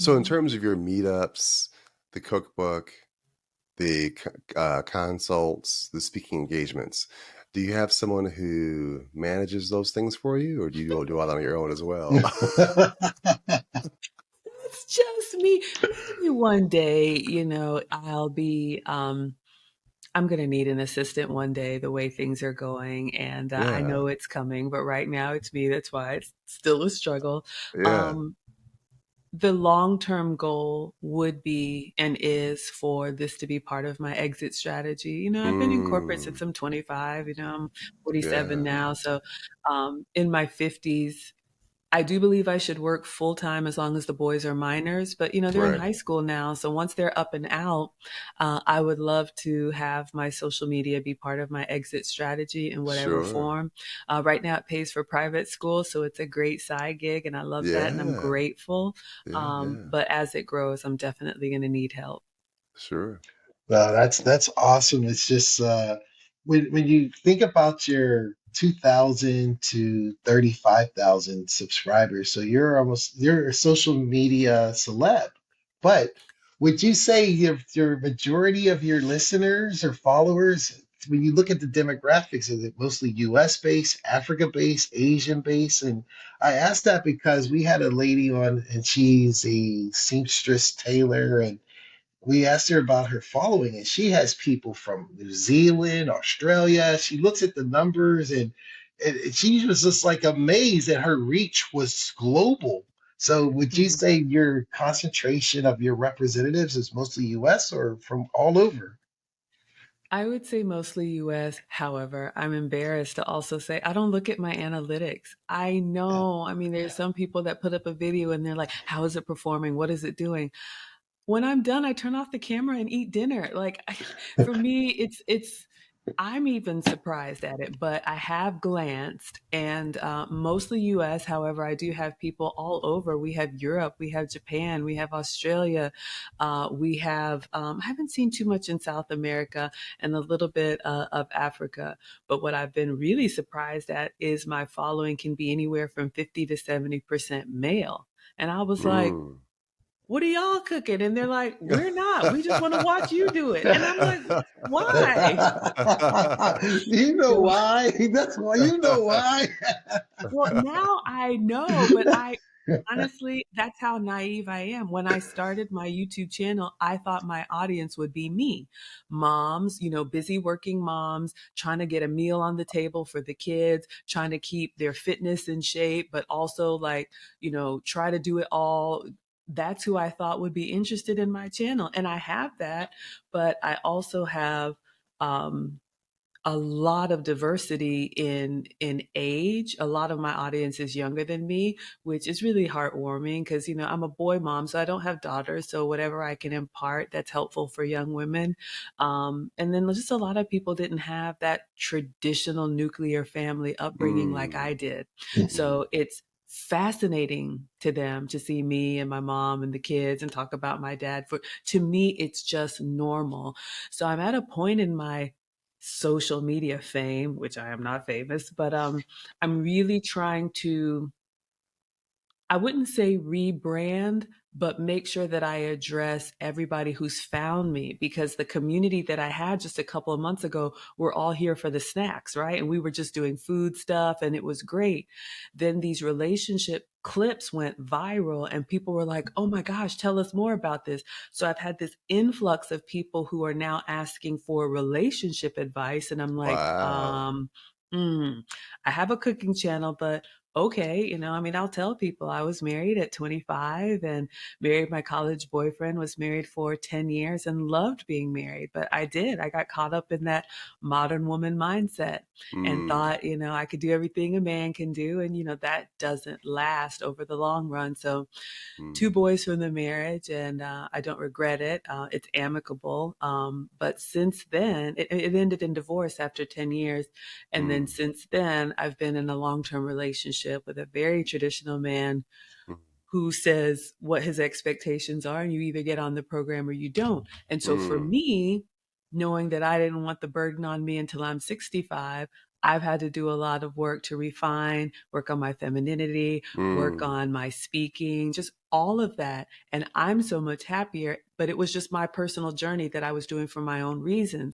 So in Mhm. terms of your meetups, the cookbook, the consults, the speaking engagements, do you have someone who manages those things for you, or do you do all on your own as well? It's just me. Maybe one day, I'm gonna need an assistant one day, the way things are going, and, I Yeah, know it's coming, but right now it's me, that's why it's still a struggle. yeah, Um, the long-term goal would be and is for this to be part of my exit strategy. I've been in corporate mm, since I'm 25, I'm 47 yeah, now, so, in my 50s, I do believe I should work full time as long as the boys are minors, but they're in right, high school now. So once they're up and out, I would love to have my social media be part of my exit strategy in whatever sure, form. Right now, it pays for private school, so it's a great side gig, and I love that, and I'm yeah, grateful. yeah, yeah, But as it grows, I'm definitely going to need help. sure, Well, that's awesome. It's just when you think about your 2,000 to 35,000 subscribers, so you're a social media celeb. But would you say your majority of your listeners or followers, when you look at the demographics, is it mostly US based, Africa based, Asian based? And I asked that because we had a lady on and she's a seamstress tailor, and we asked her about her following, and she has people from New Zealand, Australia. She looks at the numbers, and she was just like amazed that her reach was global. So, would you Mhm. say your concentration of your representatives is mostly US or from all over? I would say mostly US. However, I'm embarrassed to also say I don't look at my analytics. I Yeah. know. I mean, there's some people that put up a video and they're like, how is it performing? What is it doing? When I'm done, I turn off the camera and eat dinner. Like for me, it's I'm even surprised at it, but I have glanced and mostly US. However, I do have people all over. We have Europe, we have Japan, we have Australia, we have, I haven't seen too much in South America and a little bit of Africa. But what I've been really surprised at is my following can be anywhere from 50 to 70% male. And I was like, mm. what are y'all cooking? And they're like, we're not. We just want to watch you do it. And I'm like, why? You know why? That's why you know why. Well, now I know, but I honestly, that's how naive I am. When I started my YouTube channel, I thought my audience would be me. Moms, busy working moms, trying to get a meal on the table for the kids, trying to keep their fitness in shape, but also like, try to do it all. That's who I thought would be interested in my channel. And I have that, but I also have um a lot of diversity in age. A lot of my audience is younger than me, which is really heartwarming because I'm a boy mom, so I don't have daughters. So whatever I can impart that's helpful for young women. And then just a lot of people didn't have that traditional nuclear family upbringing like Mm, I did. mm, So it's fascinating to them to see me and my mom and the kids and talk about my dad. For to me, it's just normal. So I'm at a point in my social media fame, which I am not famous, but I'm really trying to, I wouldn't say rebrand, but make sure that I address everybody who's found me because the community that I had just a couple of months ago were all here for the snacks, right? And we were just doing food stuff and it was great. Then these relationship clips went viral and people were like, oh my gosh, tell us more about this. So I've had this influx of people who are now asking for relationship advice. And I'm like, wow. I have a cooking channel, but okay, I mean, I'll tell people I was married at 25 and married my college boyfriend, was married for 10 years and loved being married. But I did. I got caught up in that modern woman mindset and Mm, thought, I could do everything a man can do. And, that doesn't last over the long run. So two mm, boys from the marriage, and I don't regret it. It's amicable. But since then, it ended in divorce after 10 years. And then mm, since then, I've been in a long term relationship with a very traditional man mm, who says what his expectations are, and you either get on the program or you don't. And so for mm, me, knowing that I didn't want the burden on me until I'm 65, I've had to do a lot of work to refine, work on my femininity, work Mm. on my speaking, just all of that. And I'm so much happier, but it was just my personal journey that I was doing for my own reasons.